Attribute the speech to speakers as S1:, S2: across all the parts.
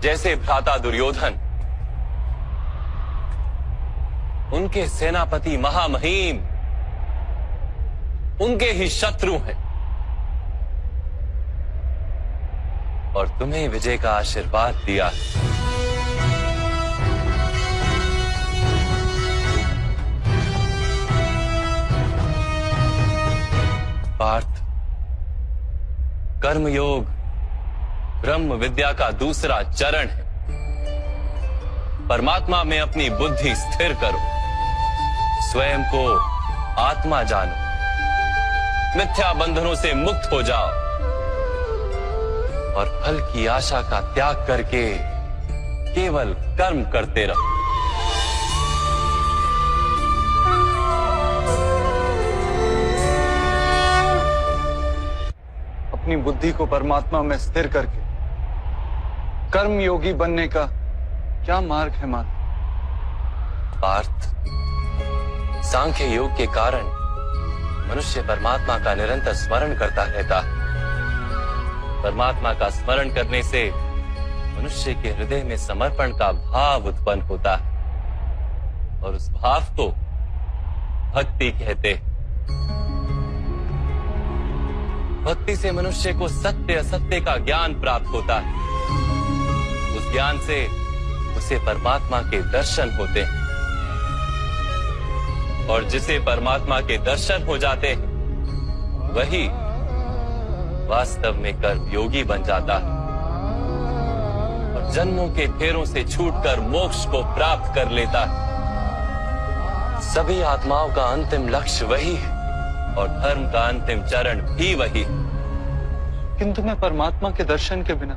S1: जैसे भ्राता दुर्योधन उनके सेनापति महामहिम उनके ही शत्रु हैं और तुम्हें विजय का आशीर्वाद दिया। पार्थ, कर्मयोग ब्रह्म विद्या का दूसरा चरण है। परमात्मा में अपनी बुद्धि स्थिर करो, स्वयं को आत्मा जानो, मिथ्या बंधनों से मुक्त हो जाओ और फल की आशा का त्याग करके केवल कर्म करते रहो।
S2: अपनी बुद्धि को परमात्मा में स्थिर करके कर्म योगी बनने का क्या मार्ग है माता?
S1: पार्थ, सांख्य योग के कारण मनुष्य परमात्मा का निरंतर स्मरण करता रहता है। परमात्मा का स्मरण करने से मनुष्य के हृदय में समर्पण का भाव उत्पन्न होता है और उस भाव को भक्ति कहते हैं। भक्ति से मनुष्य को सत्य असत्य का ज्ञान प्राप्त होता है। उस ज्ञान से उसे परमात्मा के दर्शन होते हैं और जिसे परमात्मा के दर्शन हो जाते हैं वही वास्तव में कर्मयोगी बन जाता है और जन्मों के फेरों से छूटकर मोक्ष को प्राप्त कर लेता है। सभी आत्माओं का अंतिम लक्ष्य वही है और धर्म का अंतिम चरण भी वही।
S2: किंतु मैं परमात्मा के दर्शन के बिना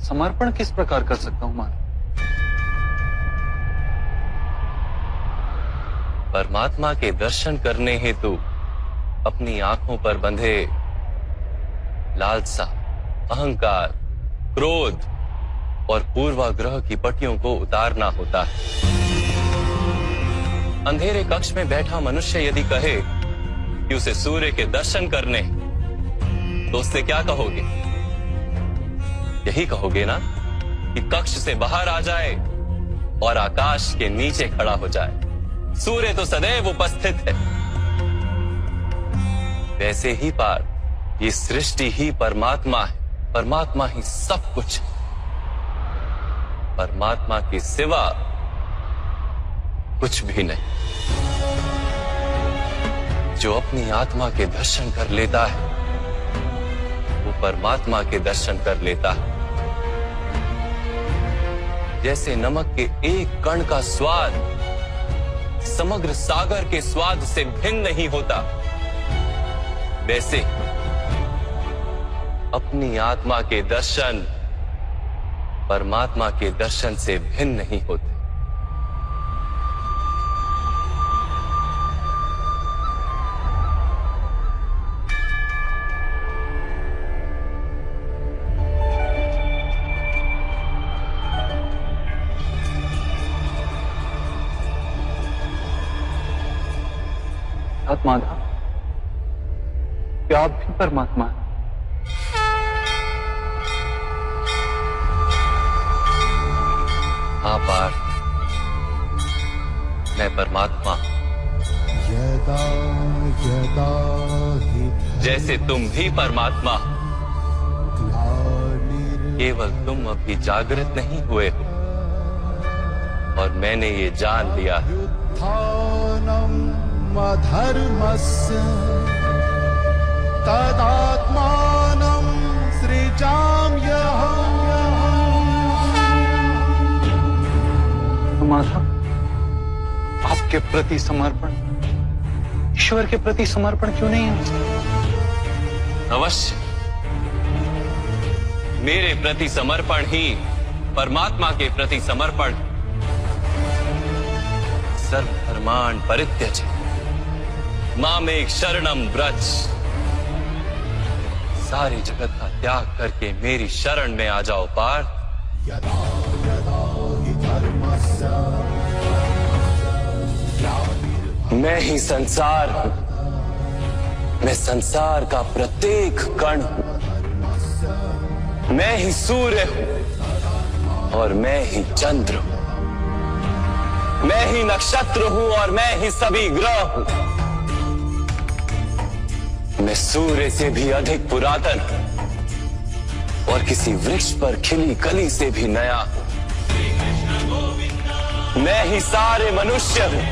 S2: समर्पण किस प्रकार कर सकता हूं माता?
S1: परमात्मा के दर्शन करने हेतु अपनी आंखों पर बंधे लालसा, अहंकार, क्रोध और पूर्वाग्रह की पट्टियों को उतारना होता है। अंधेरे कक्ष में बैठा मनुष्य यदि कहे कि उसे सूर्य के दर्शन करने, तो उससे क्या कहोगे? यही कहोगे ना कि कक्ष से बाहर आ जाए और आकाश के नीचे खड़ा हो जाए। सूर्य तो सदैव उपस्थित है। वैसे ही पार ये सृष्टि ही परमात्मा है, परमात्मा ही सब कुछ है। परमात्मा के सिवा कुछ भी नहीं। जो अपनी आत्मा के दर्शन कर लेता है वो परमात्मा के दर्शन कर लेता है। जैसे नमक के एक कण का स्वाद समग्र सागर के स्वाद से भिन्न नहीं होता, वैसे अपनी आत्मा के दर्शन परमात्मा के दर्शन से भिन्न नहीं होते।
S2: माधा, क्या आप भी परमात्मा हैं?
S1: हाँ पार्थ, मैं परमात्मा। जैसे तुम भी परमात्मा, केवल तुम अभी जागृत नहीं हुए हो और मैंने ये जान लिया है।
S3: धर्मस्य तदात्मानं सृजाम्यहम्।
S2: माता, आपके प्रति समर्पण ईश्वर के प्रति समर्पण क्यों नहीं है?
S1: अवश्य, मेरे प्रति समर्पण ही परमात्मा के प्रति समर्पण। सर्वधर्मान् परित्यज मामेक शरणम व्रज। सारे जगत का त्याग करके मेरी शरण में आ जाओ पार्थ। मैं ही संसार हूं, मैं संसार का प्रत्येक कण हूं, मैं ही सूर्य हूं और मैं ही चंद्र हूं। मैं ही नक्षत्र हूं और मैं ही सभी ग्रह हूं। मैं सूर्य से भी अधिक पुरातन हूं और किसी वृक्ष पर खिली कली से भी नया हूं। मैं ही सारे मनुष्य हूं।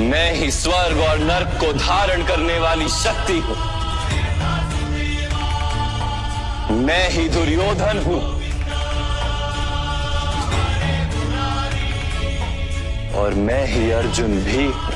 S1: मैं ही स्वर्ग और नर्क को धारण करने वाली शक्ति हूं। मैं ही दुर्योधन हूं और मैं ही अर्जुन भी हूं।